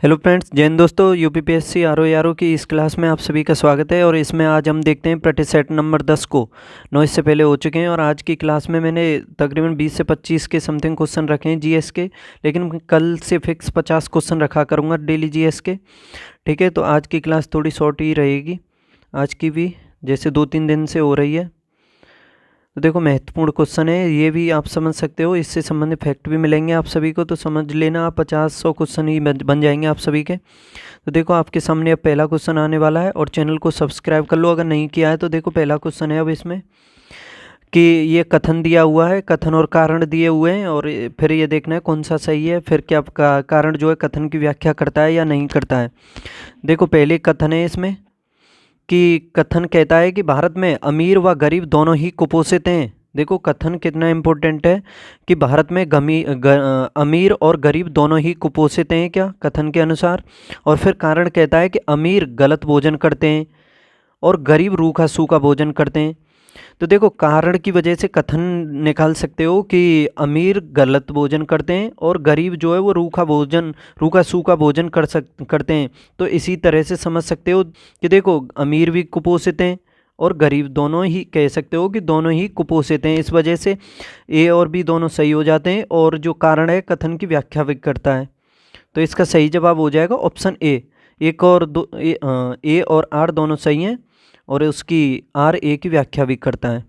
Hello friends, जय हिंद दोस्तों। UPPSC RO की इस क्लास में आप सभी का स्वागत है। और इसमें आज हम देखते हैं प्रतिशत नंबर 10 को 9 इससे पहले हो चुके हैं। और आज की क्लास में मैंने तकरीबन 20 से 25 के समथिंग क्वेश्चन रखे हैं जीएस के, लेकिन कल से फिक्स 50 क्वेश्चन रखा करूँगा डेली जीएस के। ठीक है, तो आज की क्लास थोड़ी शॉर्ट ही रहेगी, आज की भी जैसे 2-3 दिन से हो रही है। तो देखो, महत्वपूर्ण क्वेश्चन है, ये भी आप समझ सकते हो, इससे संबंधित फैक्ट भी मिलेंगे आप सभी को, तो समझ लेना। आप 50-100 क्वेश्चन ही बन जाएंगे आप सभी के। तो देखो, आपके सामने अब पहला क्वेश्चन आने वाला है और चैनल को सब्सक्राइब कर लो अगर नहीं किया है। तो देखो, पहला क्वेश्चन है अब इसमें कि ये कथन दिया हुआ है, कथन और कारण दिए हुए हैं, और फिर ये देखना है कौन सा सही है, फिर क्या कारण जो है कथन की व्याख्या करता है या नहीं करता है। देखो, पहले कथन है इसमें कि कथन कहता है कि भारत में अमीर व गरीब दोनों ही कुपोषित हैं। देखो, कथन कितना इम्पोर्टेंट है कि भारत में अमीर और गरीब दोनों ही कुपोषित हैं, क्या कथन के अनुसार। और फिर कारण कहता है कि अमीर गलत भोजन करते हैं और गरीब रूखा सूखा भोजन करते हैं। तो देखो, कारण की वजह से कथन निकाल सकते हो कि अमीर गलत भोजन करते हैं और गरीब जो है वो रूखा सूखा भोजन करते हैं। तो इसी तरह से समझ सकते हो कि देखो, अमीर भी कुपोषित हैं और गरीब दोनों ही, कह सकते हो कि दोनों ही कुपोषित हैं। इस वजह से ए और बी दोनों सही हो जाते हैं, और जो कारण है कथन की व्याख्या भी करता है। तो इसका सही जवाब हो जाएगा ऑप्शन ए। ए और आर दोनों सही हैं, और उसकी आर ए की व्याख्या भी करता है।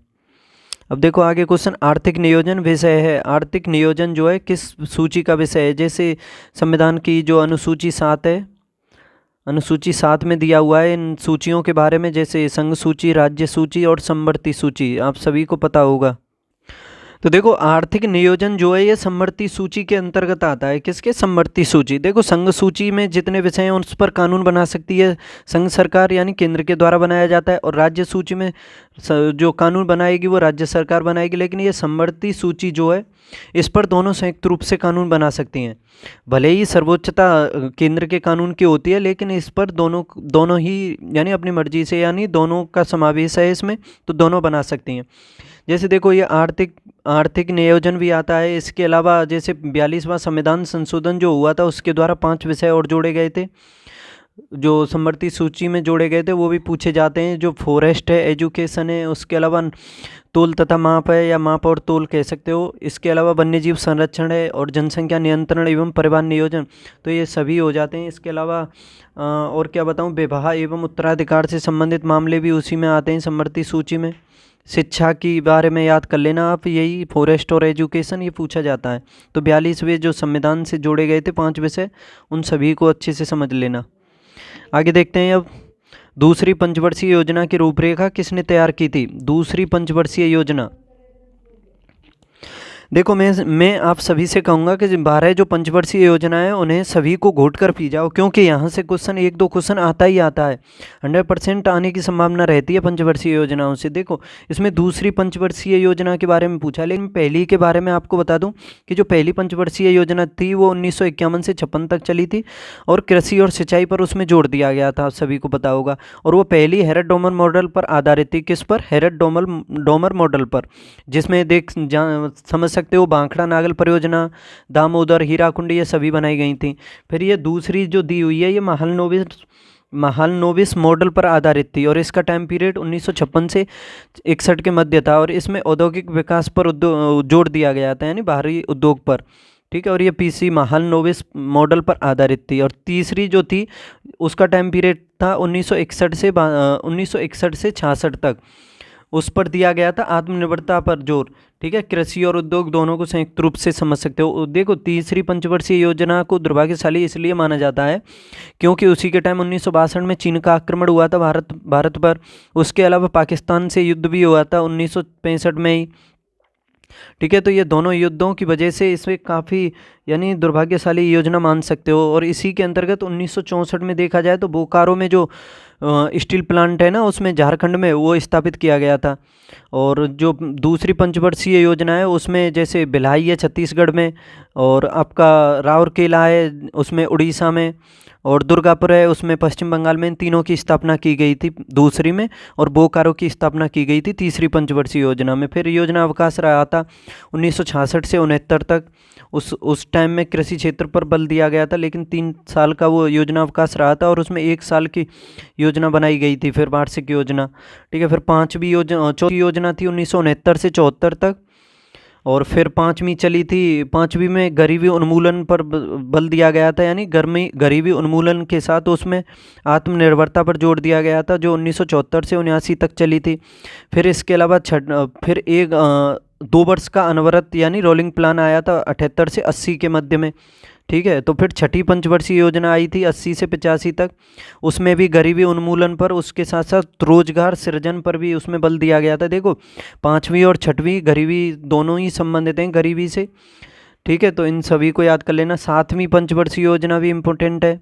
अब देखो आगे क्वेश्चन, आर्थिक नियोजन विषय है। आर्थिक नियोजन जो है किस सूची का विषय है। जैसे संविधान की जो अनुसूची 7 है, अनुसूची 7 में दिया हुआ है इन सूचियों के बारे में, जैसे संघ सूची, राज्य सूची और समवर्ती सूची, आप सभी को पता होगा। तो देखो, आर्थिक नियोजन जो है ये समवर्ती सूची के अंतर्गत आता है। किसके? समवर्ती सूची। देखो, संघ सूची में जितने विषय हैं उस पर कानून बना सकती है संघ सरकार, यानी केंद्र के द्वारा बनाया जाता है। और राज्य सूची में जो कानून बनाएगी वो राज्य सरकार बनाएगी। लेकिन ये समवर्ती सूची जो है, इस पर दोनों संयुक्त रूप से कानून बना सकती हैं। भले ही सर्वोच्चता केंद्र के कानून की होती है, लेकिन इस पर दोनों ही, यानी अपनी मर्जी से, यानी दोनों का समावेश है इसमें, तो दोनों बना सकती हैं। जैसे देखो, ये आर्थिक नियोजन भी आता है। इसके अलावा जैसे 42वां संविधान संशोधन जो हुआ था, उसके द्वारा 5 विषय और जोड़े गए थे, जो समवर्ती सूची में जोड़े गए थे, वो भी पूछे जाते हैं। जो फॉरेस्ट है, एजुकेशन है, उसके अलावा तोल तथा माप है, या माप और तोल कह सकते हो। इसके अलावा वन्यजीव संरक्षण है, और जनसंख्या नियंत्रण एवं परिवहन नियोजन, तो ये सभी हो जाते हैं। इसके अलावा और क्या बताऊँ, विवाह एवं उत्तराधिकार से संबंधित मामले भी उसी में आते हैं, समवर्ती सूची में। शिक्षा की बारे में याद कर लेना आप, यही फॉरेस्ट और एजुकेशन ये पूछा जाता है। तो 42वें जो संविधान से जोड़े गए थे 5 विषय, उन सभी को अच्छे से समझ लेना। आगे देखते हैं अब, दूसरी पंचवर्षीय योजना की रूपरेखा किसने तैयार की थी। दूसरी पंचवर्षीय योजना, देखो, मैं आप सभी से कहूँगा कि 12 जो पंचवर्षीय योजना है उन्हें सभी को घोट कर पी जाओ, क्योंकि यहाँ से क्वेश्चन 1-2 क्वेश्चन आता ही आता है। 100% आने की संभावना रहती है पंचवर्षीय योजनाओं से। देखो, इसमें दूसरी पंचवर्षीय योजना के बारे में पूछा, लेकिन पहली के बारे में आपको बता दूं कि जो पहली पंचवर्षीय योजना थी वो 1951 से 56 तक चली थी, और कृषि और सिंचाई पर उसमें जोर दिया गया था, आप सभी को पता होगा। और वो पहली हेरत डोमर मॉडल पर आधारित थी। किस पर? हेरत डोमर मॉडल पर, जिसमें समझ सकते हो बांखड़ा नागल परियोजना, दामोदर, हीराकुंड, ये सभी बनाई गई थी। फिर ये दूसरी जो दी हुई है, ये महालनोबिस मॉडल पर आधारित थी, और इसका टाइम पीरियड 1956 से 61 के मध्य था, और इसमें औद्योगिक विकास पर जोर दिया गया था, यानी बाहरी उद्योग पर। ठीक है, और ये पीसी महालनोबिस मॉडल पर आधारित थी। और तीसरी जो थी, उसका टाइम पीरियड था 1961 से 66 तक, उस पर दिया गया था आत्मनिर्भरता पर जोर। ठीक है, कृषि और उद्योग दोनों को संयुक्त रूप से समझ सकते हो। देखो, तीसरी पंचवर्षीय योजना को दुर्भाग्यशाली इसलिए माना जाता है क्योंकि उसी के टाइम 1962 में चीन का आक्रमण हुआ था भारत पर। उसके अलावा पाकिस्तान से युद्ध भी हुआ था 1965 में ही। ठीक है, तो ये दोनों युद्धों की वजह से इसमें काफ़ी, यानी दुर्भाग्यशाली योजना मान सकते हो। और इसी के अंतर्गत 1964 में देखा जाए तो बोकारो में जो स्टील प्लांट है ना, उसमें झारखंड में वो स्थापित किया गया था। और जो दूसरी पंचवर्षीय योजना है उसमें जैसे भिलाई है छत्तीसगढ़ में, और आपका राउरकेला है उसमें उड़ीसा में, और दुर्गापुर है उसमें पश्चिम बंगाल में। इन तीनों की स्थापना की गई थी दूसरी में, और बोकारो की स्थापना की गई थी तीसरी पंचवर्षीय योजना में। फिर योजना अवकाश रहा था 1966 से 69 तक। उस टाइम में कृषि क्षेत्र पर बल दिया गया था, लेकिन 3 साल का वो योजना अवकाश रहा था और उसमें 1 साल की योजना बनाई गई थी, फिर वार्षिक योजना। ठीक है, फिर चौथी योजना थी 1969 से 74 तक, और फिर 5वीं चली थी। 5वीं में गरीबी उन्मूलन पर बल दिया गया था, यानी गरीबी उन्मूलन के साथ उसमें आत्मनिर्भरता पर जोर दिया गया था, जो 1974 से 79 तक चली थी। फिर इसके अलावा फिर 2 वर्ष का अनवरत यानी रोलिंग प्लान आया था 78 से 80 के मध्य में। ठीक है, तो फिर छठी पंचवर्षीय योजना आई थी 80 से 85 तक, उसमें भी गरीबी उन्मूलन पर, उसके साथ साथ रोजगार सृजन पर भी उसमें बल दिया गया था। देखो 5वीं और 6वीं गरीबी दोनों ही संबंधित हैं गरीबी से। ठीक है, तो इन सभी को याद कर लेना। 7वीं पंचवर्षीय योजना भी इम्पोर्टेंट है,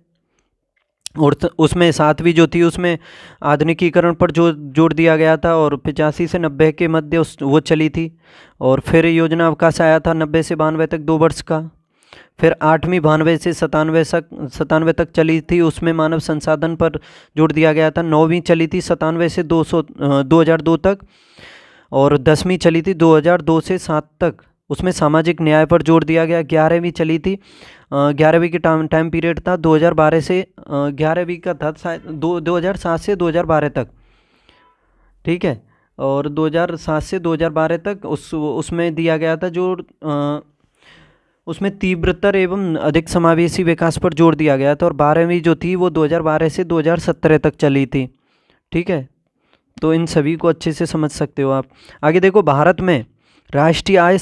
और उसमें 7वीं जो थी उसमें आधुनिकीकरण पर जोर दिया गया था, और 85 से 90 के मध्य वो चली थी। और फिर योजना अवकाश आया था 90 से 92 तक 2 वर्ष का। फिर 8वीं 92 से 97 तक चली थी, उसमें मानव संसाधन पर जोर दिया गया था। 9वीं चली थी 97 से 2002 तक, और 10वीं चली थी 2002 से 7 तक, उसमें सामाजिक न्याय पर जोर दिया गया। 11वीं चली थी, 11वीं की टाइम पीरियड था 2012 से 11वीं का था शायद 2007 से 2012 तक। ठीक है, और 2007 से 2012 तक उसमें दिया गया था जो उसमें तीव्रतर एवं अधिक समावेशी विकास पर जोर दिया गया था। और 12वीं जो थी वो 2012 से 2017 तक चली थी। ठीक है, तो इन सभी को अच्छे से समझ सकते हो आप। आगे देखो, भारत में राष्ट्रीय आय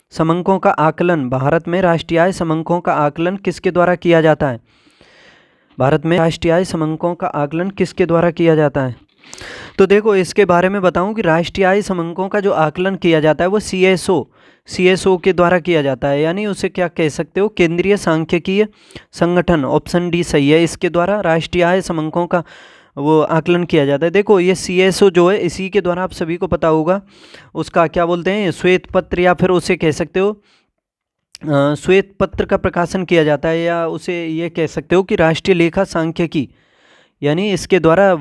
समंकों का आकलन, भारत में राष्ट्रीय आय समंकों का आकलन किसके द्वारा किया जाता है? भारत में राष्ट्रीय आय समंकों का आकलन किसके द्वारा किया जाता है? तो देखो, इसके बारे में बताऊं कि राष्ट्रीय आय समंकों का जो आकलन किया जाता है वो CSO के द्वारा किया जाता है, यानी उसे क्या कह सकते हो, केंद्रीय सांख्यिकीय संगठन। ऑप्शन डी सही है, इसके द्वारा राष्ट्रीय आय समंकों का वो आकलन किया जाता है। देखो ये CSO जो है, इसी के द्वारा आप सभी को पता होगा, उसका क्या बोलते हैं, श्वेत पत्र, या फिर उसे कह सकते हो श्वेत पत्र का प्रकाशन किया जाता है, या उसे ये कह सकते हो कि राष्ट्रीय लेखा सांख्यिकी, यानी इसके द्वारा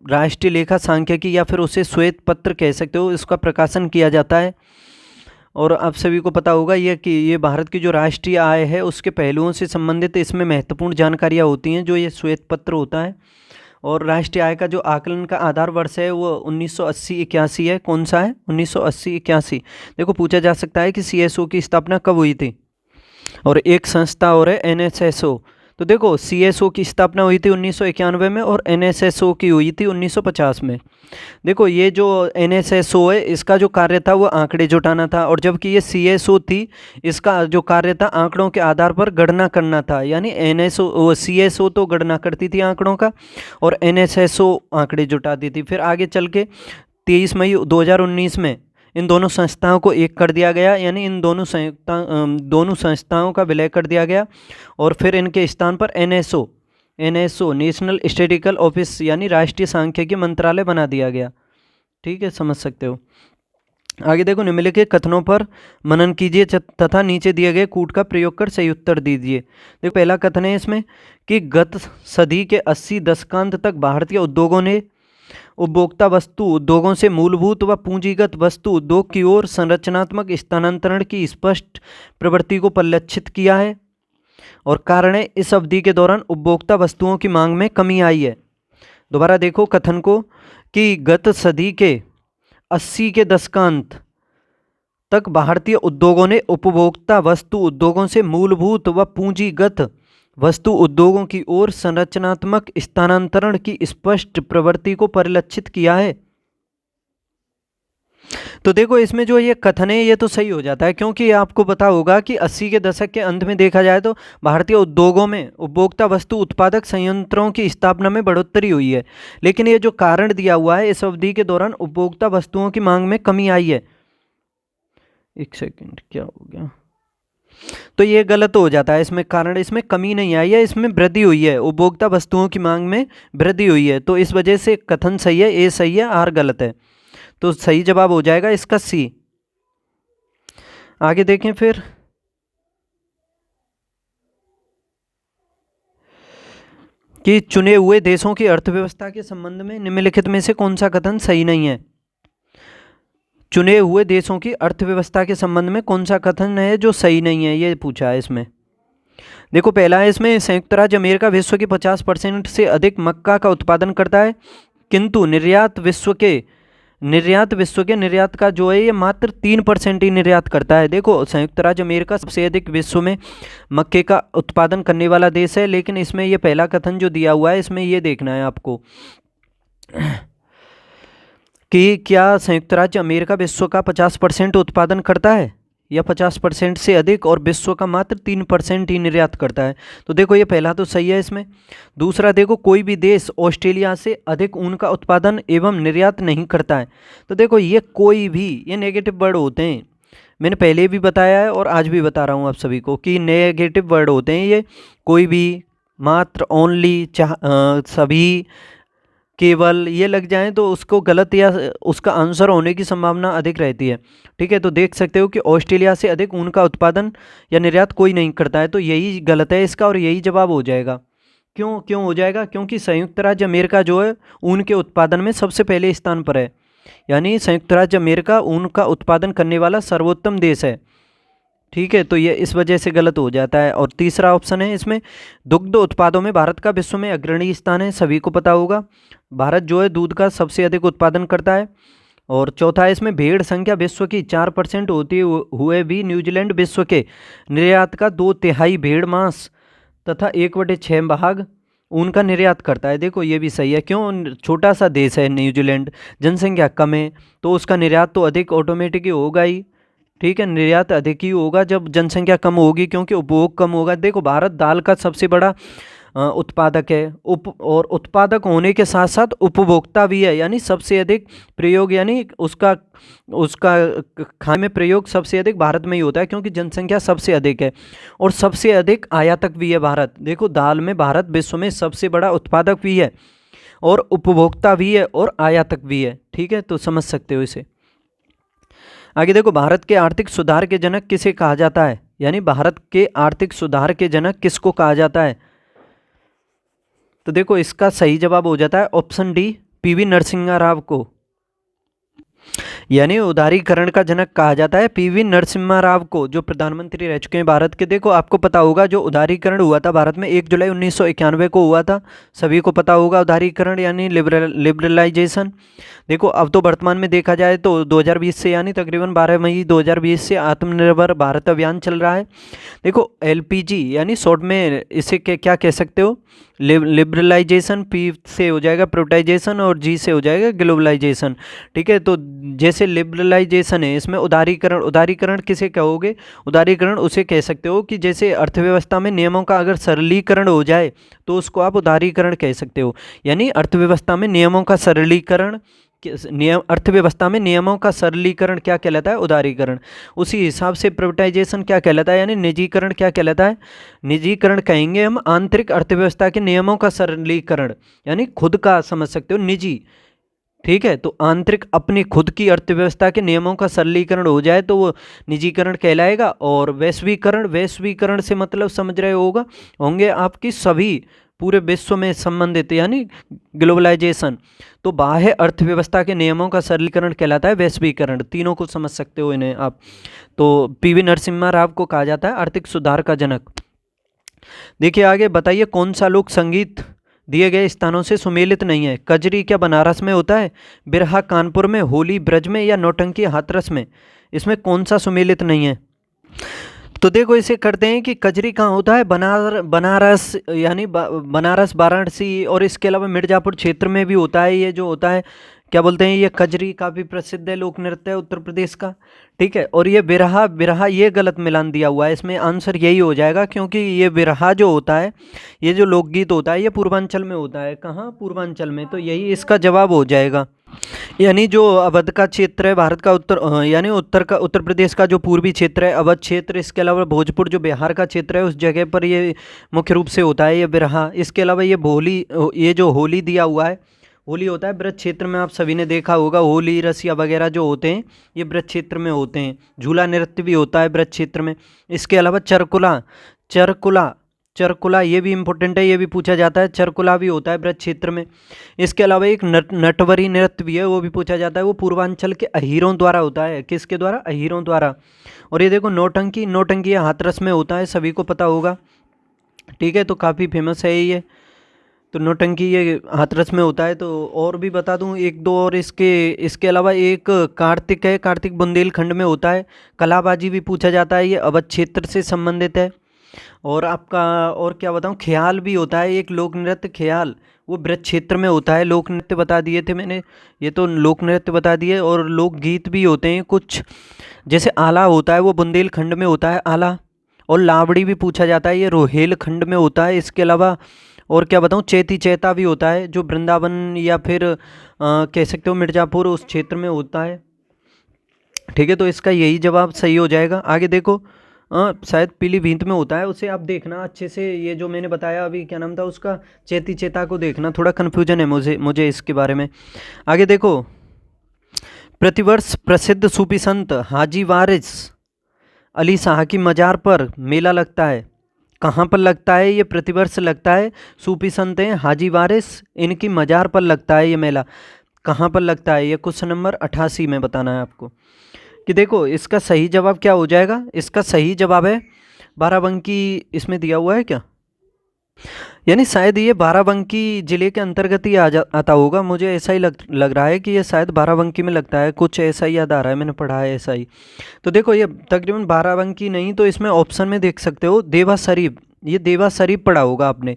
राष्ट्रीय लेखा सांख्यिकी या फिर उसे श्वेत पत्र कह सकते हो, इसका प्रकाशन किया जाता है। और आप सभी को पता होगा ये भारत की जो राष्ट्रीय आय है उसके पहलुओं से संबंधित इसमें महत्वपूर्ण जानकारियाँ होती हैं जो ये श्वेत पत्र होता है। और राष्ट्रीय आय का जो आकलन का आधार वर्ष है वो 1980-81 है। कौन सा है? 1980-81। देखो पूछा जा सकता है कि CSO की स्थापना कब हुई थी, और एक संस्था और है NSSO। तो देखो CSO की स्थापना हुई थी 1991 में, और NSSO की हुई थी 1950 में। देखो ये जो NSSO है इसका जो कार्य था वो आंकड़े जुटाना था, और जबकि ये CSO थी इसका जो कार्य था आंकड़ों के आधार पर गणना करना था। यानी CSO तो गणना करती थी आंकड़ों का, और NSSO आंकड़े जुटाती थी। फिर आगे चल के 23 मई 2019 में इन दोनों संस्थाओं को एक कर दिया गया, यानी इन दोनों संस्थाओं का विलय कर दिया गया, और फिर इनके स्थान पर NSO नेशनल स्टैटिस्टिकल ऑफिस यानी राष्ट्रीय सांख्यिकी मंत्रालय बना दिया गया। ठीक है, समझ सकते हो। आगे देखो, निम्नलिखित कथनों पर मनन कीजिए तथा नीचे दिए गए कूट का प्रयोग कर सही उत्तर दीजिए। देखो पहला कथन है इसमें कि गत सदी के 80 दशकांत तक भारतीय उद्योगों ने उपभोक्ता वस्तु उद्योगों से मूलभूत व पूंजीगत वस्तु उद्योग की ओर संरचनात्मक स्थानांतरण की स्पष्ट प्रवृत्ति को परिलक्षित किया है, और कारण है इस अवधि के दौरान उपभोक्ता वस्तुओं की मांग में कमी आई है। दोबारा देखो कथन को कि गत सदी के 80 के दशकांत तक भारतीय उद्योगों ने उपभोक्ता वस्तु उद्योगों से मूलभूत व पूंजीगत वस्तु उद्योगों की ओर संरचनात्मक स्थानांतरण की स्पष्ट प्रवृत्ति को परिलक्षित किया है। तो देखो इसमें जो ये कथन है ये तो सही हो जाता है, क्योंकि आपको पता होगा कि 80 के दशक के अंत में देखा जाए तो भारतीय उद्योगों में उपभोक्ता वस्तु उत्पादक संयंत्रों की स्थापना में बढ़ोतरी हुई है, लेकिन ये जो कारण दिया हुआ है इस अवधि के दौरान उपभोक्ता वस्तुओं की मांग में कमी आई है। एक सेकंड, क्या हो गया? तो ये गलत हो जाता है, इसमें कारण इसमें कमी नहीं आई है, इसमें वृद्धि हुई है, उपभोक्ता वस्तुओं की मांग में वृद्धि हुई है। तो इस वजह से कथन सही है, ए सही है, आर गलत है। तो सही जवाब हो जाएगा इसका सी। आगे देखें फिर, कि चुने हुए देशों की अर्थव्यवस्था के संबंध में निम्नलिखित में से कौन सा कथन सही नहीं है। चुने हुए देशों की अर्थव्यवस्था के संबंध में कौन सा कथन है जो सही नहीं है, ये पूछा है इसमें। देखो पहला है इसमें, संयुक्त राज्य अमेरिका विश्व के 50% से अधिक मक्का का उत्पादन करता है, किंतु निर्यात विश्व के निर्यात का जो है ये मात्र 3% ही निर्यात करता है। देखो संयुक्त राज्य अमेरिका सबसे अधिक विश्व में मक्के का उत्पादन करने वाला देश है, लेकिन इसमें ये पहला कथन जो दिया हुआ है इसमें ये देखना है आपको कि क्या संयुक्त राज्य अमेरिका विश्व का 50% उत्पादन करता है या 50% से अधिक, और विश्व का मात्र 3% ही निर्यात करता है। तो देखो ये पहला तो सही है इसमें। दूसरा देखो, कोई भी देश ऑस्ट्रेलिया से अधिक ऊन का उत्पादन एवं निर्यात नहीं करता है। तो देखो ये कोई भी, ये नेगेटिव वर्ड होते हैं, मैंने पहले भी बताया है और आज भी बता रहा हूँ आप सभी को कि नेगेटिव वर्ड होते हैं ये। कोई भी, मात्र, ओनली, सभी, केवल, ये लग जाए तो उसको गलत या उसका आंसर होने की संभावना अधिक रहती है। ठीक है, तो देख सकते हो कि ऑस्ट्रेलिया से अधिक ऊन का उत्पादन या निर्यात कोई नहीं करता है, तो यही गलत है इसका और यही जवाब हो जाएगा। क्यों हो जाएगा? क्योंकि संयुक्त राज्य अमेरिका जो है ऊन के उत्पादन में सबसे पहले स्थान पर है, यानी संयुक्त राज्य अमेरिका ऊन का उत्पादन करने वाला सर्वोत्तम देश है। ठीक है, तो ये इस वजह से गलत हो जाता है। और तीसरा ऑप्शन है इसमें, दुग्ध उत्पादों में भारत का विश्व में अग्रणी स्थान है, सभी को पता होगा, भारत जो है दूध का सबसे अधिक उत्पादन करता है। और चौथा है इसमें, भेड़ संख्या विश्व की 4% होते हुए भी न्यूजीलैंड विश्व के निर्यात का 2/3 भेड़ मांस तथा 1/6 भाग ऊन का निर्यात करता है। देखो ये भी सही है, क्यों? छोटा सा देश है न्यूजीलैंड, जनसंख्या कम है, तो उसका निर्यात तो अधिक ऑटोमेटिक ही होगा ही। ठीक है, निर्यात अधिक ही होगा जब जनसंख्या कम होगी, क्योंकि उपभोग कम होगा। देखो भारत दाल का सबसे बड़ा उत्पादक है, और उत्पादक होने के साथ साथ उपभोक्ता भी है, यानी सबसे अधिक प्रयोग, यानी उसका खाने में प्रयोग सबसे अधिक भारत में ही होता है, क्योंकि जनसंख्या सबसे अधिक है, और सबसे अधिक आयातक भी है भारत। देखो दाल में भारत विश्व में सबसे बड़ा उत्पादक भी है, और उपभोक्ता भी है, और आयातक भी है। ठीक है, तो समझ सकते हो इसे। आगे देखो, भारत के आर्थिक सुधार के जनक किसे कहा जाता है, यानी भारत के आर्थिक सुधार के जनक किसको कहा जाता है? तो देखो इसका सही जवाब हो जाता है option D, PV Narasimha Rao को, यानी उदारीकरण का जनक कहा जाता है पीवी नरसिम्हा राव को, जो प्रधानमंत्री रह चुके हैं भारत के। देखो आपको पता होगा जो उदारीकरण हुआ था भारत में 1 जुलाई 1991 को हुआ था, सभी को पता होगा उदारीकरण यानी लिबरलाइजेशन। देखो अब तो वर्तमान में देखा जाए तो 2020 से, यानी तकरीबन 12 मई 2020 से आत्मनिर्भर भारत अभियान चल रहा है। देखो एलपीजी यानी शॉर्ट में इसे क्या कह सकते हो, लिबरलाइजेशन, पी से हो जाएगा प्राइवेटाइजेशन और जी से हो जाएगा ग्लोबलाइजेशन। ठीक है, तो जैसे लिबरलाइजेशन है इसमें उदारीकरण किसे कहोगे? उदारीकरण उसे कह सकते हो कि जैसे अर्थव्यवस्था में नियमों का अगर सरलीकरण हो जाए तो उसको आप उदारीकरण कह सकते हो, यानी अर्थव्यवस्था में नियमों का सरलीकरण, अर्थव्यवस्था में नियमों का सरलीकरण क्या कहलाता है? उदारीकरण। उसी हिसाब से प्राइवेटाइजेशन क्या कहलाता है, यानी निजीकरण क्या कहलाता है? निजीकरण कहेंगे हम आंतरिक अर्थव्यवस्था के नियमों का सरलीकरण, यानी खुद का समझ सकते हो निजी। ठीक है, तो आंतरिक अपनी खुद की अर्थव्यवस्था के नियमों का सरलीकरण हो जाए तो वो निजीकरण कहलाएगा। और वैश्वीकरण से मतलब समझ रहे होंगे आपकी सभी पूरे विश्व में संबंधित, यानी ग्लोबलाइजेशन। तो बाह्य अर्थव्यवस्था के नियमों का सरलीकरण कहलाता है वैश्वीकरण। तीनों को समझ सकते हो इन्हें आप। तो पीवी नरसिम्हा राव को कहा जाता है आर्थिक सुधार का जनक। देखिए आगे बताइए, कौन सा लोक संगीत दिए गए स्थानों से सुमेलित नहीं है? कजरी क्या बनारस में होता है, बिरहा कानपुर में, होली ब्रज में, या नौटंकी हाथरस में? इसमें कौन सा सुमेलित नहीं है? तो देखो इसे करते हैं कि कजरी कहाँ होता है, बनारस, यानी बनारस, वाराणसी, और इसके अलावा मिर्ज़ापुर क्षेत्र में भी होता है। ये जो होता है क्या बोलते हैं, ये कजरी काफ़ी प्रसिद्ध है, लोक नृत्य है उत्तर प्रदेश का। ठीक है, और ये बिरहा ये गलत मिलान दिया हुआ है, इसमें आंसर यही हो जाएगा, क्योंकि ये बिरहा जो होता है, ये जो लोकगीत होता है, ये पूर्वांचल में होता है। कहाँ? पूर्वांचल में। तो यही इसका जवाब हो जाएगा, यानी जो अवध का क्षेत्र है भारत का, यानी उत्तर प्रदेश का जो पूर्वी क्षेत्र है अवध क्षेत्र, इसके अलावा भोजपुर जो बिहार का क्षेत्र है उस जगह पर ये मुख्य रूप से होता है ये बिरहा। इसके अलावा ये जो होली दिया हुआ है, होली होता है ब्रज क्षेत्र में, आप सभी ने देखा होगा, होली रसिया वगैरह जो होते हैं ये ब्रज क्षेत्र में होते हैं। झूला नृत्य भी होता है ब्रज क्षेत्र में। इसके अलावा चरकुला, ये भी इंपॉर्टेंट है, ये भी पूछा जाता है, चरकुला भी होता है ब्रज क्षेत्र में। इसके अलावा एक नटवरी नृत्य भी है, वो भी पूछा जाता है, वो पूर्वांचल के अहीरों द्वारा होता है। किसके द्वारा? अहीरों द्वारा। और ये देखो नौटंकी, नौटंकी ये हाथरस में होता है, सभी को पता होगा, ठीक है, तो काफ़ी फेमस है ये। तो नौटंकी ये हाथरस में होता है। तो और भी बता दूं एक दो, और इसके अलावा एक कार्तिक है, कार्तिक बुंदेलखंड में होता है। कलाबाजी भी पूछा जाता है, ये अवध क्षेत्र से संबंधित है। और आपका और क्या बताऊं, ख्याल भी होता है, एक लोक नृत्य ख्याल, वो ब्रज क्षेत्र में होता है। लोक नृत्य बता दिए थे मैंने, ये तो लोक नृत्य बता दिए। और लोकगीत भी होते हैं कुछ, जैसे आला होता है, वो बुंदेलखंड में होता है आला। और लावड़ी भी पूछा जाता है, ये रोहेलखंड में होता है। इसके अलावा और क्या बताऊं, चैती चैता भी होता है, जो वृंदावन या फिर कह सकते हो मिर्ज़ापुर उस क्षेत्र में होता है, ठीक है। तो इसका यही जवाब सही हो जाएगा। आगे देखो, शायद पीलीभीत में होता है, उसे आप देखना अच्छे से। ये जो मैंने बताया अभी, क्या नाम था उसका, चैती चैता को देखना, थोड़ा कन्फ्यूजन है मुझे इसके बारे में। आगे देखो, प्रतिवर्ष प्रसिद्ध सूफी संत हाजी वारिस अली शाह की मज़ार पर मेला लगता है। कहाँ पर लगता है? ये प्रतिवर्ष लगता है। सूफी संत हैं हाजी वारिस, इनकी मज़ार पर लगता है ये मेला। कहाँ पर लगता है? ये क्वेश्चन नंबर 88 में बताना है आपको। कि देखो इसका सही जवाब क्या हो जाएगा, इसका सही जवाब है बाराबंकी। इसमें दिया हुआ है क्या, यानी शायद ये बाराबंकी ज़िले के अंतर्गत ही आता होगा, मुझे ऐसा ही लग रहा है कि ये शायद बाराबंकी में लगता है, कुछ ऐसा ही याद आ रहा है, मैंने पढ़ा है ऐसा ही। तो देखो ये तकरीबन बाराबंकी नहीं, तो इसमें ऑप्शन में देख सकते हो देवा शरीफ, ये देवा शरीफ पढ़ा होगा आपने,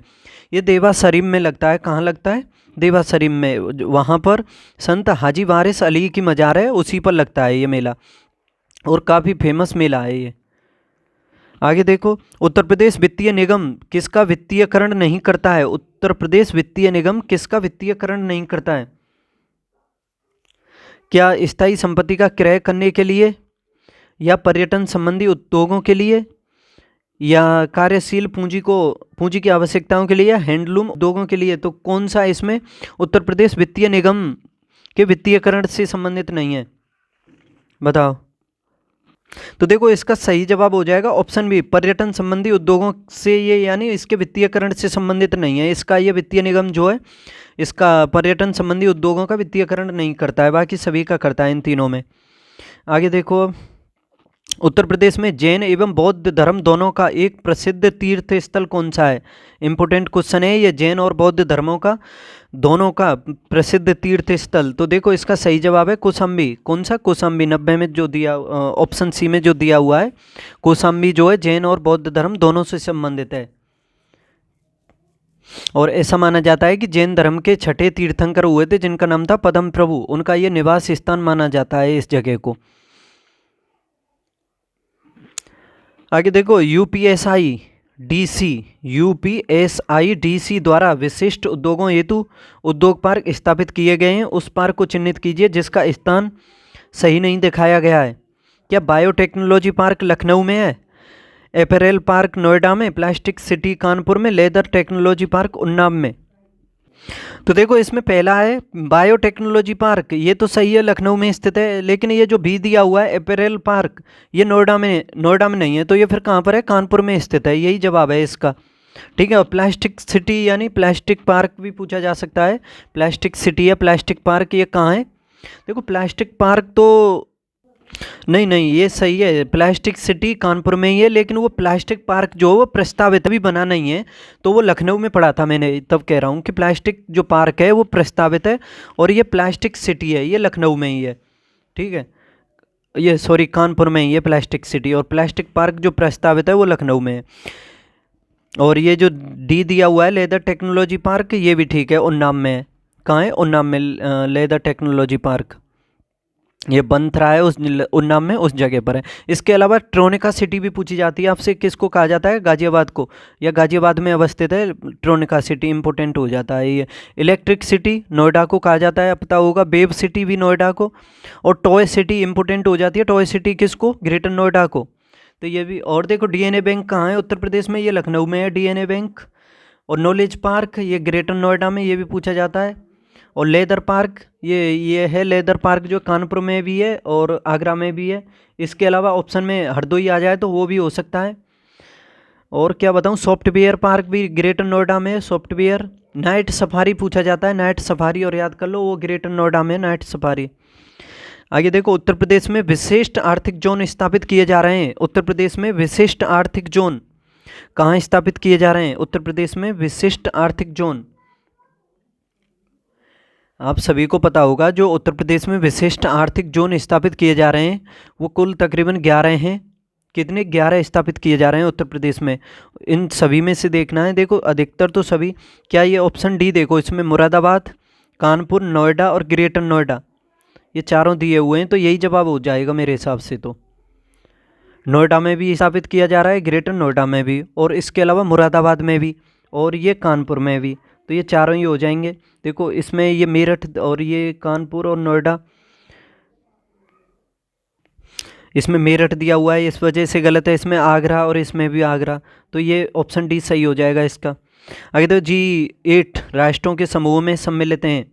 ये देवा शरीफ में लगता है। कहाँ लगता है? देवा शरीफ में, वहाँ पर संत हाजी वारिस अली की मज़ार है, उसी पर लगता है ये मेला, और काफ़ी फेमस मेला है ये। आगे देखो, उत्तर प्रदेश वित्तीय निगम किसका वित्तीयकरण नहीं करता है? उत्तर प्रदेश वित्तीय निगम किसका वित्तीयकरण नहीं करता है? क्या स्थायी संपत्ति का क्रय करने के लिए, या पर्यटन संबंधी उद्योगों के लिए, या कार्यशील पूंजी की आवश्यकताओं के लिए, या हैंडलूम उद्योगों के लिए? तो कौन सा इसमें उत्तर प्रदेश वित्तीय निगम के वित्तीयकरण से संबंधित नहीं है, बताओ। तो देखो इसका सही जवाब हो जाएगा ऑप्शन बी, पर्यटन संबंधी उद्योगों से ये, यानी इसके वित्तीयकरण से संबंधित नहीं है। इसका ये वित्तीय निगम जो है, इसका पर्यटन संबंधी उद्योगों का वित्तीयकरण नहीं करता है, बाकी सभी का करता है इन तीनों में। आगे देखो, उत्तर प्रदेश में जैन एवं बौद्ध धर्म दोनों का एक प्रसिद्ध तीर्थ स्थल कौन सा है? इंपोर्टेंट क्वेश्चन है ये, जैन और बौद्ध धर्मों का दोनों का प्रसिद्ध तीर्थ स्थल। तो देखो इसका सही जवाब है कौशाम्बी। कौन सा? कौशाम्बी। 90 में जो दिया, ऑप्शन सी में जो दिया हुआ है, कौशाम्बी जो है जैन और बौद्ध धर्म दोनों से संबंधित है। और ऐसा माना जाता है कि जैन धर्म के छठे तीर्थंकर हुए थे, जिनका नाम था पद्म प्रभु, उनका ये निवास स्थान माना जाता है इस जगह को। आगे देखो, यूपीएसआईडीसी द्वारा विशिष्ट उद्योगों हेतु उद्योग पार्क स्थापित किए गए हैं, उस पार्क को चिन्हित कीजिए जिसका स्थान सही नहीं दिखाया गया है। क्या बायोटेक्नोलॉजी पार्क लखनऊ में है, अपैरल पार्क नोएडा में, प्लास्टिक सिटी कानपुर में, लेदर टेक्नोलॉजी पार्क उन्नाव में? तो देखो इसमें पहला है बायोटेक्नोलॉजी पार्क, ये तो सही है, लखनऊ में स्थित है। लेकिन ये जो बी दिया हुआ है अपैरल पार्क, ये नोएडा में नहीं है, तो ये फिर कहाँ पर है? कानपुर में स्थित है, यही जवाब है इसका, ठीक है। और प्लास्टिक सिटी यानी प्लास्टिक पार्क भी पूछा जा सकता है, प्लास्टिक सिटी या प्लास्टिक पार्क, ये कहाँ है? देखो प्लास्टिक पार्क तो नहीं, ये सही है, प्लास्टिक सिटी कानपुर में ही है, लेकिन वो प्लास्टिक पार्क जो वो प्रस्तावित अभी बना नहीं है, तो वो लखनऊ में पढ़ा था मैंने, तब कह रहा हूँ कि प्लास्टिक जो पार्क है वो प्रस्तावित है, और ये प्लास्टिक सिटी है ये लखनऊ में ही है, ठीक है। ये सॉरी कानपुर में ही है प्लास्टिक सिटी, और प्लास्टिक पार्क जो प्रस्तावित है वो लखनऊ में है। और ये जो डी दिया हुआ है लेदर टेक्नोलॉजी पार्क, ये भी ठीक है, उन्नाव में है। कहाँ है? उन्नाव में लेदर टेक्नोलॉजी पार्क, ये बन रहा है उस उन्नाव में, उस जगह पर है। इसके अलावा ट्रोनिका सिटी भी पूछी जाती है आपसे, किसको कहा जाता है? गाजियाबाद को, या गाजियाबाद में अवस्थित है ट्रोनिका सिटी, इंपोर्टेंट हो जाता है ये। इलेक्ट्रिक सिटी नोएडा को कहा जाता है, पता होगा। वेब सिटी भी नोएडा को, और टॉय सिटी इंपोर्टेंट हो जाती है, टॉय सिटी किसको? ग्रेटर नोएडा को, तो ये भी। और देखो डीएनए बैंक कहाँ है उत्तर प्रदेश में? ये लखनऊ में है डीएनए बैंक। और नॉलेज पार्क ये ग्रेटर नोएडा में, ये भी पूछा जाता है। और लेदर पार्क ये है लेदर पार्क जो कानपुर में भी है और आगरा में भी है। इसके अलावा ऑप्शन में हरदोई आ जाए तो वो भी हो सकता है। और क्या बताऊं, सॉफ्टवेयर पार्क भी ग्रेटर नोएडा में। सॉफ्टवेयर नाइट सफारी पूछा जाता है, नाइट सफारी, और याद कर लो वो ग्रेटर नोएडा में नाइट सफारी। आगे देखो, उत्तर प्रदेश में विशिष्ट आर्थिक जोन स्थापित किए जा रहे हैं। उत्तर प्रदेश में विशिष्ट आर्थिक जोन कहाँ स्थापित किए जा रहे हैं? उत्तर प्रदेश में विशिष्ट आर्थिक जोन, आप सभी को पता होगा, जो उत्तर प्रदेश में विशिष्ट आर्थिक जोन स्थापित किए जा रहे हैं वो कुल तकरीबन 11 हैं। कितने? 11 स्थापित किए जा रहे हैं उत्तर प्रदेश में। इन सभी में से देखना है, देखो अधिकतर तो सभी, क्या ये ऑप्शन डी देखो, इसमें मुरादाबाद, कानपुर, नोएडा और ग्रेटर नोएडा, ये चारों दिए हुए हैं, तो यही जवाब हो जाएगा मेरे हिसाब से। तो नोएडा में भी स्थापित किया जा रहा है, ग्रेटर नोएडा में भी, और इसके अलावा मुरादाबाद में भी, और ये कानपुर में भी, तो ये चारों ही हो जाएंगे। देखो इसमें ये मेरठ और ये कानपुर और नोएडा, इसमें मेरठ दिया हुआ है, इस वजह से गलत है। इसमें आगरा और इसमें भी आगरा, तो ये ऑप्शन डी सही हो जाएगा इसका। आगे तो G8 राष्ट्रों के समूह में सम्मिलित हैं।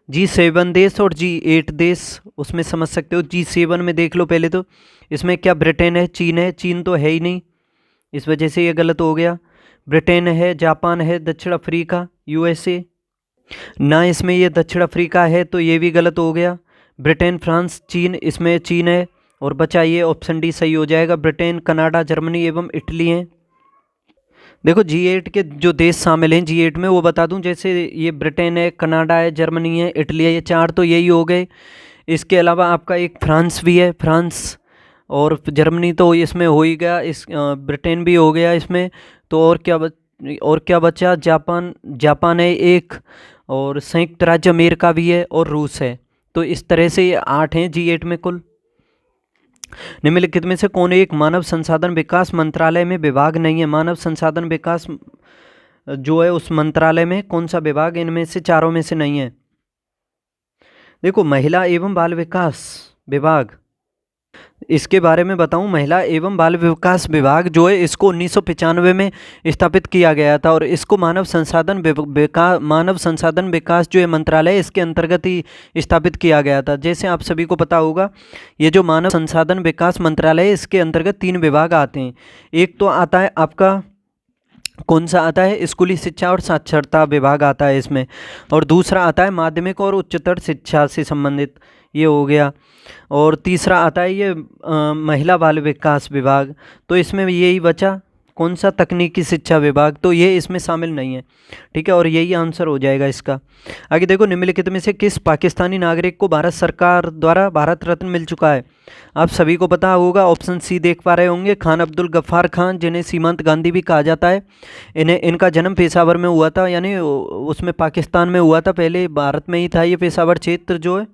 G7 देश और G8 देश, उसमें समझ सकते हो। G7 में देख लो पहले तो, इसमें क्या ब्रिटेन है, चीन है? चीन तो है ही नहीं, इस वजह से ये गलत हो गया। ब्रिटेन है, जापान है, दक्षिण अफ्रीका, USA ना, इसमें ये दक्षिण अफ्रीका है, तो ये भी गलत हो गया। ब्रिटेन, फ्रांस, चीन, इसमें चीन है, और बचा ये ऑप्शन डी सही हो जाएगा। ब्रिटेन, कनाडा, जर्मनी एवं इटली हैं। देखो G8 के जो देश शामिल हैं G8 में, वो बता दूं, जैसे ये ब्रिटेन है, कनाडा है, जर्मनी है, इटली है, ये चार तो यही हो गए। इसके अलावा आपका एक फ्रांस भी है, फ्रांस और जर्मनी तो इसमें हो ही गया, इस ब्रिटेन भी हो गया इसमें। तो और क्या बचा? जापान है एक, और संयुक्त राज्य अमेरिका भी है, और रूस है। तो इस तरह से ये 8 हैं G8 में कुल। निम्नलिखित में से कौन एक मानव संसाधन विकास मंत्रालय में विभाग नहीं है? मानव संसाधन विकास जो है उस मंत्रालय में कौन सा विभाग इनमें से चारों में से नहीं है? देखो, महिला एवं बाल विकास विभाग, इसके बारे में बताऊं, महिला एवं बाल विकास विभाग जो है, इसको 1995 में स्थापित किया गया था, और इसको मानव संसाधन विकास जो है मंत्रालय, इसके अंतर्गत ही स्थापित किया गया था। जैसे आप सभी को पता होगा, ये जो मानव संसाधन विकास मंत्रालय है, इसके अंतर्गत 3 विभाग आते हैं। एक तो आता है आपका, कौन सा आता है? स्कूली शिक्षा और साक्षरता विभाग आता है इसमें, और दूसरा आता है माध्यमिक और उच्चतर शिक्षा से संबंधित, ये हो गया, और तीसरा आता है ये महिला बाल विकास विभाग। तो इसमें यही बचा, कौन सा? तकनीकी शिक्षा विभाग, तो ये इसमें शामिल नहीं है, ठीक है, और यही आंसर हो जाएगा इसका। आगे देखो, निम्नलिखित में से किस पाकिस्तानी नागरिक को भारत सरकार द्वारा भारत रत्न मिल चुका है? आप सभी को पता होगा, ऑप्शन सी देख पा रहे होंगे, खान अब्दुल गफ्फार खान, जिन्हें सीमांत गांधी भी कहा जाता है। इनका जन्म पेशावर में हुआ था, यानी उसमें पाकिस्तान में हुआ था, पहले भारत में ही था ये पेशावर क्षेत्र जो है।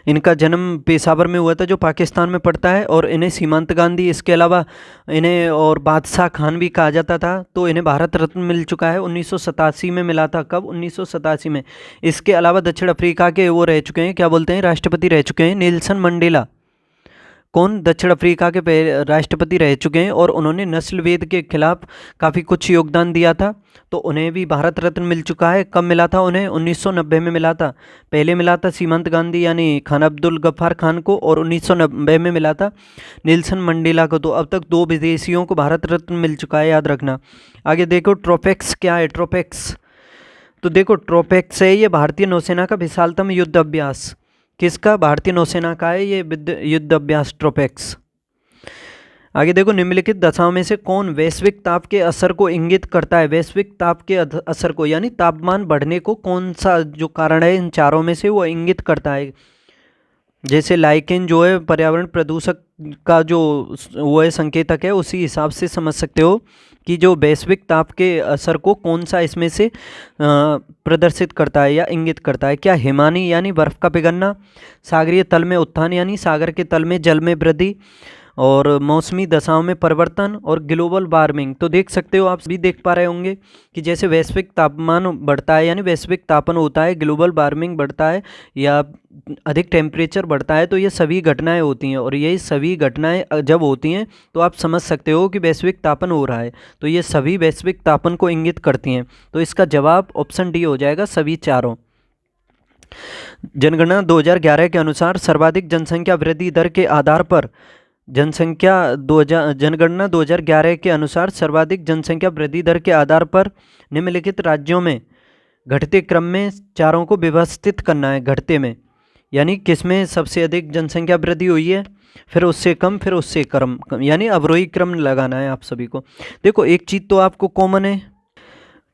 इनका जन्म पेशावर में हुआ था, जो पाकिस्तान में पड़ता है, और इन्हें सीमांत गांधी, इसके अलावा इन्हें और बादशाह खान भी कहा जाता था। तो इन्हें भारत रत्न मिल चुका है, 1987 में मिला था। कब? 1987 में। इसके अलावा दक्षिण अफ्रीका के वो रह चुके हैं, क्या बोलते हैं, राष्ट्रपति रह चुके हैं, नेल्सन मंडेला। कौन? दक्षिण अफ्रीका के राष्ट्रपति रह चुके हैं, और उन्होंने नस्लवेद के खिलाफ काफ़ी कुछ योगदान दिया था, तो उन्हें भी भारत रत्न मिल चुका है। कब मिला था उन्हें? 1990 में मिला था। पहले मिला था सीमांत गांधी यानी खान अब्दुल गफ्फार खान को, और 1990 में मिला था नेल्सन मंडेला को। तो अब तक 2 विदेशियों को भारत रत्न मिल चुका है, याद रखना। आगे देखो, ट्रोपेक्स क्या है? ट्रोपेक्स, तो देखो ट्रोपेक्स है ये भारतीय नौसेना का विशालतम युद्ध अभ्यास। किसका? भारतीय नौसेना का है ये युद्ध अभ्यास ट्रोपेक्स। आगे देखो, निम्नलिखित दशाओं में से कौन वैश्विक ताप के असर को इंगित करता है? वैश्विक ताप के असर को, यानी तापमान बढ़ने को कौन सा जो कारण है इन चारों में से वो इंगित करता है? जैसे लाइकेन जो है पर्यावरण प्रदूषक का जो वो है संकेतक है, उसी हिसाब से समझ सकते हो कि जो वैश्विक ताप के असर को कौन सा इसमें से प्रदर्शित करता है या इंगित करता है। क्या हिमानी यानी बर्फ़ का पिघलना, सागरीय तल में उत्थान यानी सागर के तल में जल में वृद्धि, और मौसमी दशाओं में परिवर्तन, और ग्लोबल वार्मिंग। तो देख सकते हो, आप भी देख पा रहे होंगे कि जैसे वैश्विक तापमान बढ़ता है यानी वैश्विक तापन होता है, ग्लोबल वार्मिंग बढ़ता है या अधिक टेम्परेचर बढ़ता है, तो ये सभी घटनाएं होती हैं, और यही सभी घटनाएं जब होती हैं तो आप समझ सकते हो कि वैश्विक तापन हो रहा है। तो ये सभी वैश्विक तापन को इंगित करती हैं। तो इसका जवाब ऑप्शन डी हो जाएगा, सभी चारों। जनगणना 2011 के अनुसार सर्वाधिक जनसंख्या वृद्धि दर के आधार पर जनसंख्या 2000 जनगणना 2011 के अनुसार सर्वाधिक जनसंख्या वृद्धि दर के आधार पर निम्नलिखित राज्यों में घटते क्रम में चारों को व्यवस्थित करना है। घटते में यानी किसमें सबसे अधिक जनसंख्या वृद्धि हुई है, फिर उससे कम, फिर उससे कम, यानी अवरोही क्रम लगाना है आप सभी को। देखो एक चीज़ तो आपको कॉमन है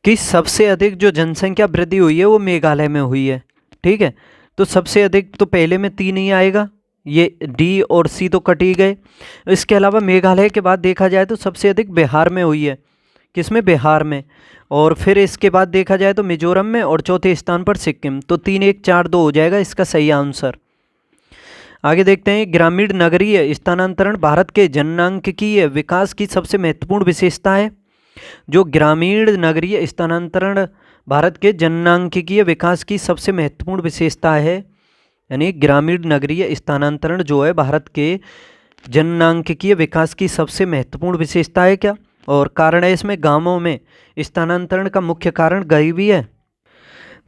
कि सबसे अधिक जो जनसंख्या वृद्धि हुई है वो मेघालय में हुई है। ठीक है, तो सबसे अधिक तो पहले में 3 ही आएगा, ये डी और सी तो कट ही गए। इसके अलावा मेघालय के बाद देखा जाए तो सबसे अधिक बिहार में हुई है। किसमें? बिहार में। और फिर इसके बाद देखा जाए तो मिजोरम में, और चौथे स्थान पर सिक्किम। तो 3 1 4 2 हो जाएगा इसका सही आंसर। आगे देखते हैं, ग्रामीण नगरीय स्थानांतरण भारत के जननांगीय विकास की सबसे महत्वपूर्ण विशेषता है। जो ग्रामीण नगरीय स्थानांतरण भारत के जननांगीय विकास की सबसे महत्वपूर्ण विशेषता है, यानी ग्रामीण नगरीय स्थानांतरण जो है भारत के जननांगीय विकास की सबसे महत्वपूर्ण विशेषता है क्या? और कारण है इसमें गांवों में स्थानांतरण का मुख्य कारण गरीबी है।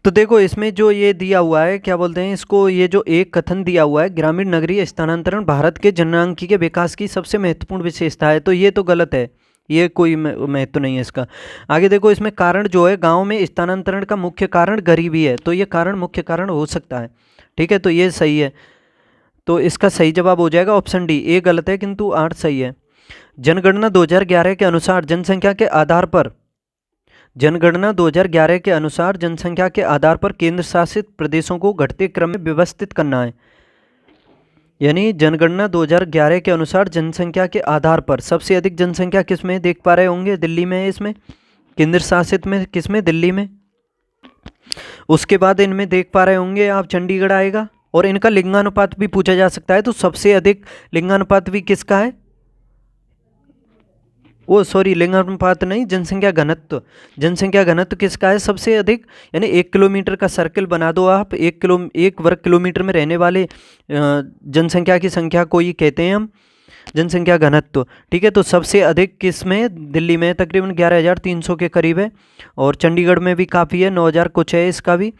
तो देखो इसमें जो ये दिया हुआ है, क्या बोलते हैं इसको, ये जो एक कथन दिया हुआ है ग्रामीण नगरीय स्थानांतरण भारत के जननांगीय विकास की सबसे महत्वपूर्ण विशेषता है, तो ये तो गलत है, ये कोई महत्व नहीं है इसका। आगे देखो इसमें कारण जो है गांव में स्थानांतरण का मुख्य कारण गरीबी है, तो ये कारण मुख्य कारण हो सकता है। ठीक है, तो ये सही है, तो इसका सही जवाब हो जाएगा ऑप्शन डी। ए गलत है किंतु 8 सही है। जनगणना 2011 के अनुसार जनसंख्या के आधार पर, जनगणना 2011 के अनुसार जनसंख्या के आधार पर केंद्र शासित प्रदेशों को घटते क्रम में व्यवस्थित करना है। यानी जनगणना 2011 के अनुसार जनसंख्या के आधार पर सबसे अधिक जनसंख्या किसमें देख पा रहे होंगे? दिल्ली में है इसमें, केंद्र शासित में किसमें? दिल्ली में। उसके बाद इनमें देख पा रहे होंगे आप चंडीगढ़ आएगा, और इनका लिंगानुपात भी पूछा जा सकता है, तो सबसे अधिक लिंगानुपात भी किसका है? वो सॉरी लिंगानुपात नहीं, जनसंख्या घनत्व। जनसंख्या घनत्व किसका है सबसे अधिक? यानी 1 किलोमीटर का सर्कल बना दो आप, 1 वर्ग किलोमीटर में रहने वाले जनसंख्या की संख्या को ही कहते हैं हम जनसंख्या घनत्व। ठीक है, तो सबसे अधिक किस में? दिल्ली में तकरीबन 11,300 के करीब है, और चंडीगढ़ में भी काफ़ी है, 9,000 कुछ है इसका भी।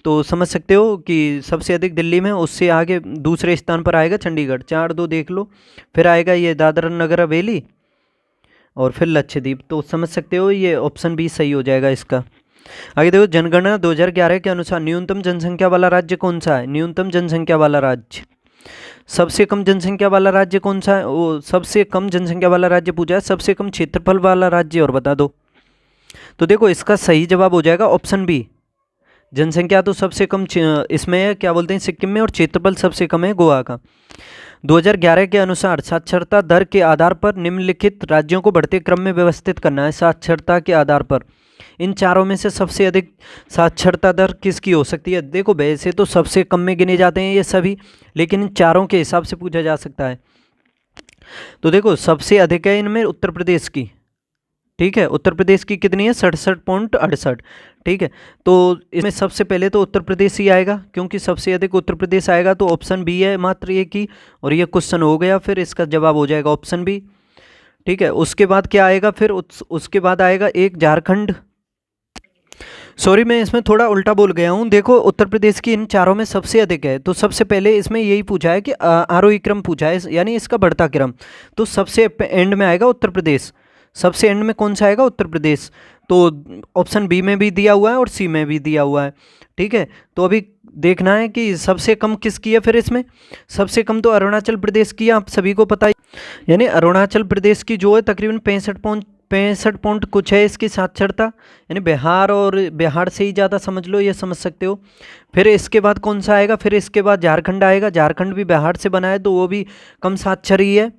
तो समझ सकते हो कि सबसे अधिक दिल्ली में, उससे आगे दूसरे स्थान पर आएगा चंडीगढ़। 4 2 देख लो, फिर आएगा ये दादरा नगर हवेली, और फिर लक्षद्वीप। तो समझ सकते हो ये ऑप्शन बी सही हो जाएगा इसका। आगे देखो, जनगणना 2011 के अनुसार न्यूनतम जनसंख्या वाला राज्य कौन सा है? न्यूनतम जनसंख्या वाला राज्य। सबसे कम जनसंख्या वाला राज्य कौन सा है? वो सबसे कम जनसंख्या वाला राज्य पूछा है, सबसे कम क्षेत्रफल वाला राज्य और बता दो। तो देखो इसका सही जवाब हो जाएगा ऑप्शन बी। जनसंख्या तो सबसे कम इसमें है, क्या बोलते हैं, सिक्किम में, और क्षेत्रफल सबसे कम है गोवा का। 2011 के अनुसार साक्षरता दर के आधार पर निम्नलिखित राज्यों को बढ़ते क्रम में व्यवस्थित करना है। साक्षरता के आधार पर इन चारों में से सबसे अधिक साक्षरता दर किसकी हो सकती है? देखो वैसे तो सबसे कम में गिने जाते हैं ये सभी, लेकिन इन चारों के हिसाब से पूछा जा सकता है। तो देखो सबसे अधिक है इनमें उत्तर प्रदेश की। ठीक है, उत्तर प्रदेश की कितनी है? 67.68। ठीक है, तो इसमें सबसे पहले तो उत्तर प्रदेश ही आएगा, क्योंकि सबसे अधिक उत्तर प्रदेश आएगा, तो ऑप्शन बी है मात्र एक ही, और ये क्वेश्चन हो गया, फिर इसका जवाब हो जाएगा ऑप्शन बी। ठीक है, उसके बाद क्या आएगा? फिर उसके बाद आएगा एक झारखंड। सॉरी मैं इसमें थोड़ा उल्टा बोल गया हूँ। देखो उत्तर प्रदेश की इन चारों में सबसे अधिक है, तो सबसे पहले इसमें यही पूछा है कि आरोही क्रम पूछा है, यानी इसका बढ़ता क्रम, तो सबसे एंड में आएगा उत्तर प्रदेश। सबसे एंड में कौन सा आएगा? उत्तर प्रदेश। तो ऑप्शन बी में भी दिया हुआ है और सी में भी दिया हुआ है। ठीक है, तो अभी देखना है कि सबसे कम किसकी है। फिर इसमें सबसे कम तो अरुणाचल प्रदेश की है, आप सभी को पता है, यानी अरुणाचल प्रदेश की जो है तकरीबन 65 पॉइंट कुछ है इसकी साक्षरता, यानी बिहार, और बिहार से ही ज़्यादा समझ लो, ये समझ सकते हो। फिर इसके बाद कौन सा आएगा? फिर इसके बाद झारखंड आएगा। झारखंड भी बिहार से बना है, तो वो भी कम साक्षर ही है।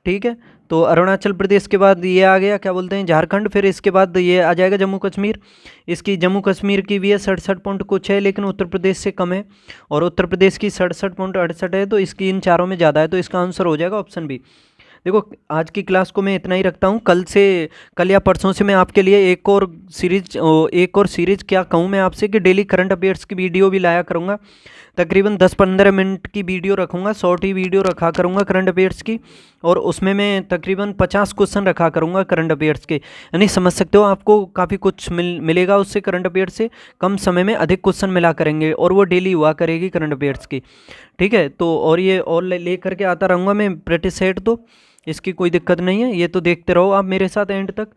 ठीक है, तो अरुणाचल प्रदेश के बाद ये आ गया, क्या बोलते हैं, झारखंड। फिर इसके बाद ये आ जाएगा जम्मू कश्मीर। इसकी जम्मू कश्मीर की भी है 67 पॉइंट कुछ है, लेकिन उत्तर प्रदेश से कम है, और उत्तर प्रदेश की 67.68 है, तो इसकी इन चारों में ज़्यादा है, तो इसका आंसर हो जाएगा ऑप्शन बी। देखो आज की क्लास को मैं इतना ही रखता हूँ। कल या परसों से मैं आपके लिए एक और सीरीज क्या कहूँ मैं आपसे कि डेली करंट अफेयर्स की वीडियो भी लाया करूँगा। तकरीबन 10-15 मिनट की वीडियो रखूँगा, शॉर्ट ही वीडियो रखा करूँगा करंट अफेयर्स की, और उसमें मैं तकरीबन 50 क्वेश्चन रखा करूँगा करंट अफेयर्स के। यानी समझ सकते हो आपको काफ़ी कुछ मिलेगा उससे, करंट अफेयर्स से कम समय में अधिक क्वेश्चन मिला करेंगे, और वो डेली हुआ करेगी करंट अफेयर्स की। ठीक है, तो और ये और ले करके आता रहूँगा मैं प्रैक्टिस सेट, तो इसकी कोई दिक्कत नहीं है। ये तो देखते रहो आप मेरे साथ एंड तक,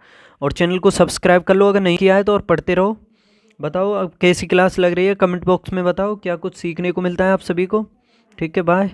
और चैनल को सब्सक्राइब कर लो अगर नहीं किया है तो, और पढ़ते रहो। बताओ अब कैसी क्लास लग रही है, कमेंट बॉक्स में बताओ क्या कुछ सीखने को मिलता है आप सभी को। ठीक है, बाय।